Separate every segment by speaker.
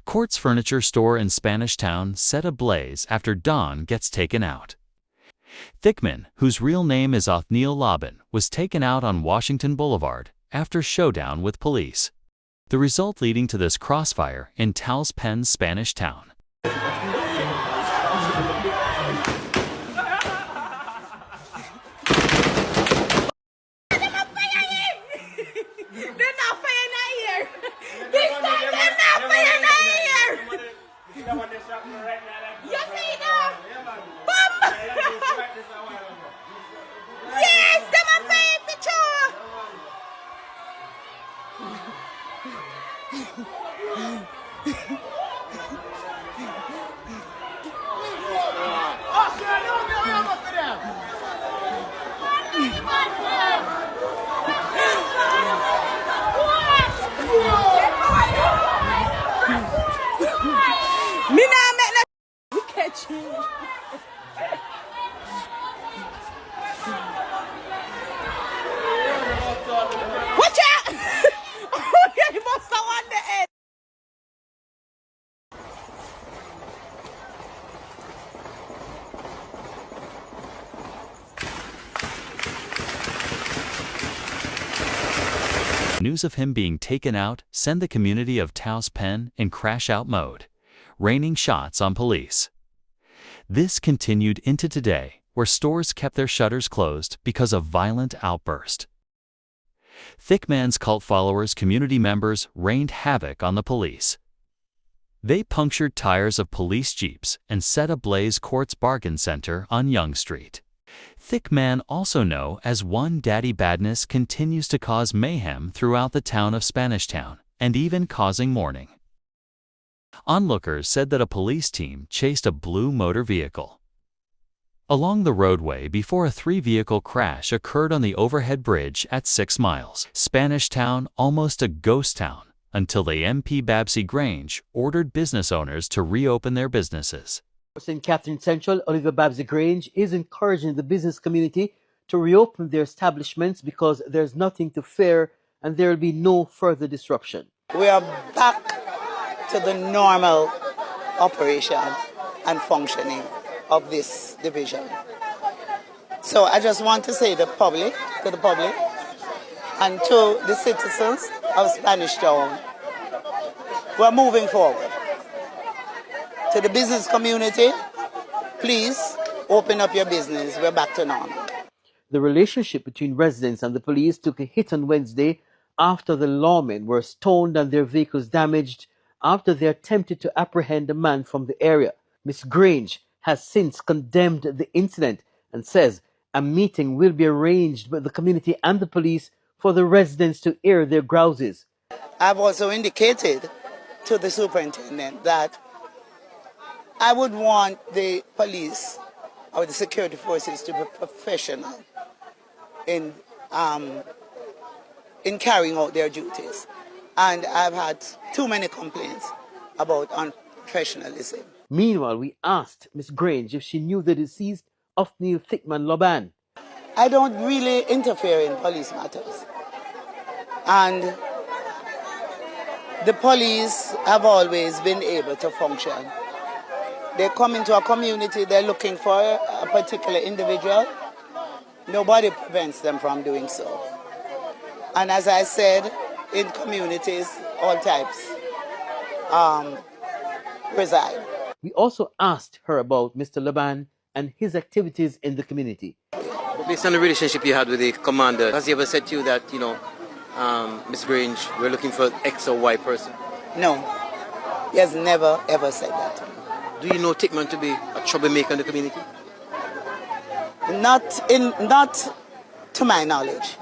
Speaker 1: Court's furniture store in Spanish Town set ablaze after Don gets taken out. Thickman, whose real name is Othniel Laban, was taken out on Washington Boulevard after showdown with police. The result leading to this crossfire in Taos Penn's Spanish Town.
Speaker 2: Yes, them a fire for sure. Me nah make no catch you. Watch out! Oh, you must have won the head.
Speaker 1: News of him being taken out sent the community of Taos Penn in crash-out mode, raining shots on police. This continued into today, where stores kept their shutters closed because of violent outburst. Thickman's cult followers, community members, rained havoc on the police. They punctured tires of police jeeps and set ablaze Court's bargain center on Young Street. Thickman, also known as One Daddy Badness, continues to cause mayhem throughout the town of Spanish Town, and even causing mourning. Onlookers said that a police team chased a blue motor vehicle along the roadway before a three-vehicle crash occurred on the overhead bridge at 6 Miles. Spanish Town, almost a ghost town, until the MP Babsy Grange ordered business owners to reopen their businesses.
Speaker 3: In Catherine Central, Oliver Babsy Grange is encouraging the business community to reopen their establishments because there's nothing to fear and there will be no further disruption.
Speaker 4: We are back to the normal operation and functioning of this division. So I just want to say to the public and to the citizens of Spanish Town, we're moving forward. To the business community, please open up your business. We're back to normal.
Speaker 3: The relationship between residents and the police took a hit on Wednesday after the lawmen were stoned and their vehicles damaged after they attempted to apprehend a man from the area. Ms. Grange has since condemned the incident and says a meeting will be arranged with the community and the police for the residents to air their grouses.
Speaker 4: I've also indicated to the superintendent that I would want the police or the security forces to be professional in carrying out their duties. And I've had too many complaints about unprofessionalism.
Speaker 3: Meanwhile, we asked Ms. Grange if she knew the deceased Othniel Thickman Laban.
Speaker 4: I don't really interfere in police matters. And the police have always been able to function. They come into a community, they're looking for a particular individual. Nobody prevents them from doing so. And as I said, in communities, all types reside.
Speaker 3: We also asked her about Mr. Laban and his activities in the community.
Speaker 5: Based on the relationship you had with the commander, has he ever said to you that, Ms. Grange, we're looking for X or Y person?
Speaker 4: No, he has never ever said that to me.
Speaker 5: Do you know Thickman to be a troublemaker in the community?
Speaker 4: Not to my knowledge,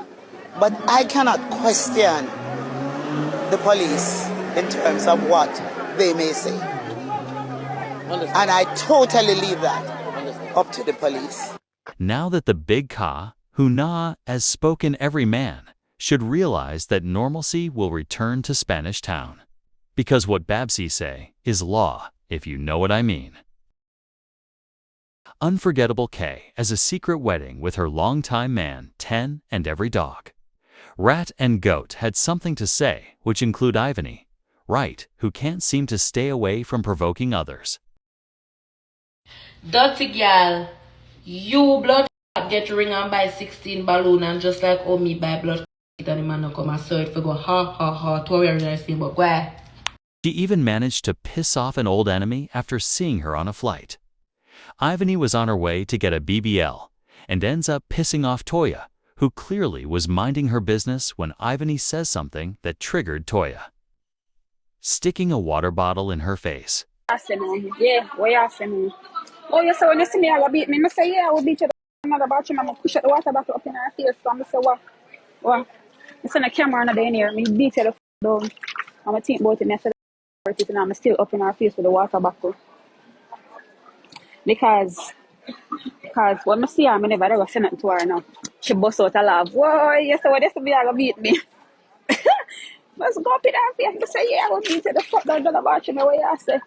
Speaker 4: but I cannot question the police in terms of what they may say.
Speaker 5: Understand.
Speaker 4: And I totally leave that up to the police.
Speaker 1: Now that the big Ka, who na as spoken every man, should realize that normalcy will return to Spanish Town. Because what Babsy say is law, if you know what I mean. Unforgettable K as a secret wedding with her longtime man, 10, and every dog. Rat and Goat had something to say, which include Ivany, right, who can't seem to stay away from provoking others.
Speaker 6: Dirty girl, you blood get ring on by 16 balloon and just like oh me by blood and the man come and search for go ha ha ha to where you're saying but why?
Speaker 1: She even managed to piss off an old enemy after seeing her on a flight. Ivany was on her way to get a BBL and ends up pissing off Toya, who clearly was minding her business when Ivany says something that triggered Toya, sticking a water bottle in her face.
Speaker 2: Yeah, what you asking me? Oh, you say when you see me, I will beat me. I say, yeah, I will beat you another bathroom. I'm going to push out the water bottle up in her face. So I say, what? What? I send a camera on the in here. I beat you the down. I'm going to think about it. I said, and I'm still up in her face with the water bottle. Because when I see her, I never ever say nothing to her now. She busts out a laugh. Whoa, you say, what this to be, I will beat me. Let's go up in her face. I say, yeah, I will beat you the fuck down to the bathroom. What you say?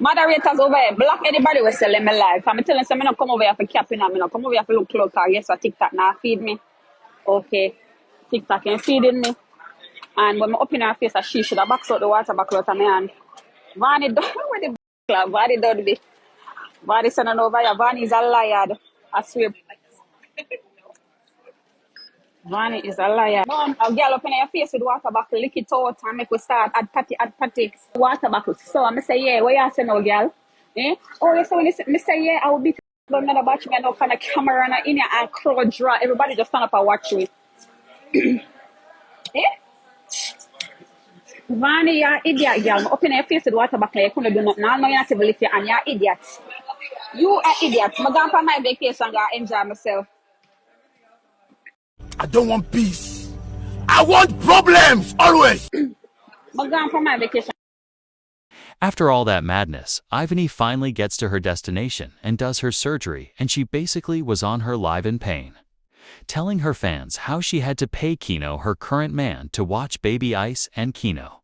Speaker 2: Moderators over here, block anybody who selling me live. I'm telling them, I don't come over here for capping and I don't come over here for look close. Yes, so TikTok now feed me. Okay. TikTok can feeding me. And when I open her face, she should have boxed out the water back out of me and Vanny done with the club. Vanny done me. Vanny sending over here. Vanny is a liar. I swear. Vanny is a liar. Mom, I'll get up in your face with water bottle, lick it out and make we start add patty. Water bottle. So I say, yeah, what you say now, girl? Eh? Oh, you say when you say, say, yeah, I will beat another batch me up on a camera and in here and crowd draw. Everybody just stand up and watch me. Eh? Vanny, you're an idiot, girl. Up in your face with water bottle, you couldn't do nothing. I know you're not to believe you and you're an idiot. You are idiot. I'm going for my vacation and enjoy myself.
Speaker 7: I don't want peace. I want problems, always.
Speaker 2: I'm going for my vacation.
Speaker 1: After all that madness, Ivany finally gets to her destination and does her surgery, and she basically was on her live in pain, telling her fans how she had to pay Kino, her current man, to watch baby Ice, and Kino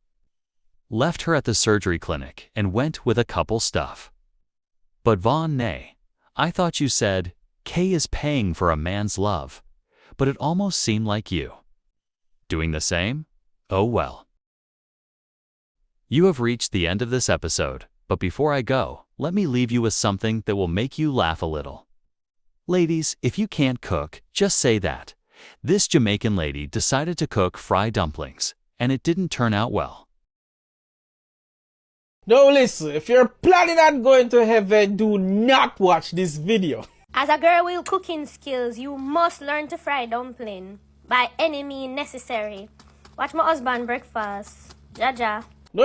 Speaker 1: left her at the surgery clinic and went with a couple stuff. But Vaughn, nay, I thought you said Kay is paying for a man's love, but it almost seemed like you doing the same? Oh well. You have reached the end of this episode, but before I go, let me leave you with something that will make you laugh a little. Ladies, if you can't cook, just say that. This Jamaican lady decided to cook fried dumplings, and it didn't turn out well.
Speaker 8: Now listen, if you're planning on going to heaven, do not watch this video.
Speaker 9: As a girl with cooking skills, you must learn to fry dumpling by any means necessary. Watch my husband breakfast. Jaja.
Speaker 8: No.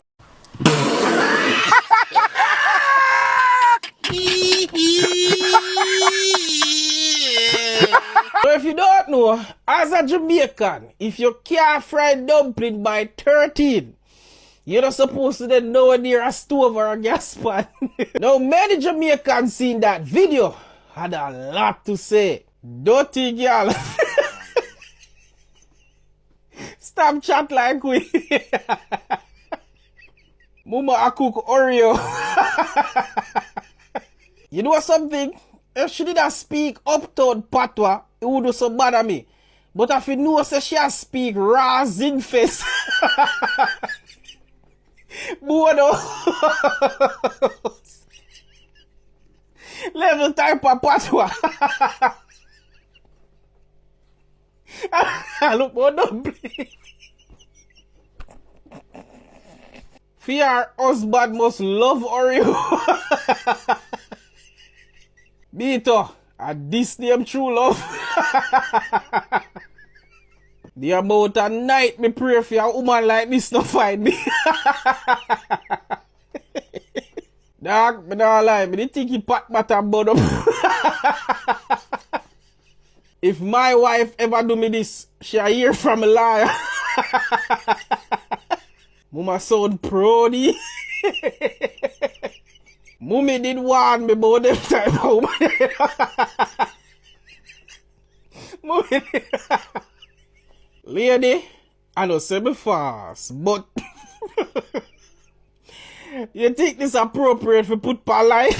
Speaker 8: So if you don't know, as a Jamaican, if you can't fry dumpling by 13, you're not supposed to then nowhere near a stove or a gas pan. Now many Jamaicans seen that video had a lot to say. Dirty girl. Stop chat like we. Mama I cook Oreo. You know something? If she didn't speak uptown patois, it would do so bad at me. But if you know say she speak raw zin face. Bueno. Level type of patois. Look more dumpling. Fear husband must love Oreo. Bito, and this name true love. The amount of night me pray for a woman like this to find me. Dog, me not lie, me think he pat matter bud up. If my wife ever do me this, she'll hear from a liar. Mama sound proudy. Mummy did warn me about them time. Mummy did. Lady, I know say me fast, but You think this appropriate for put per line?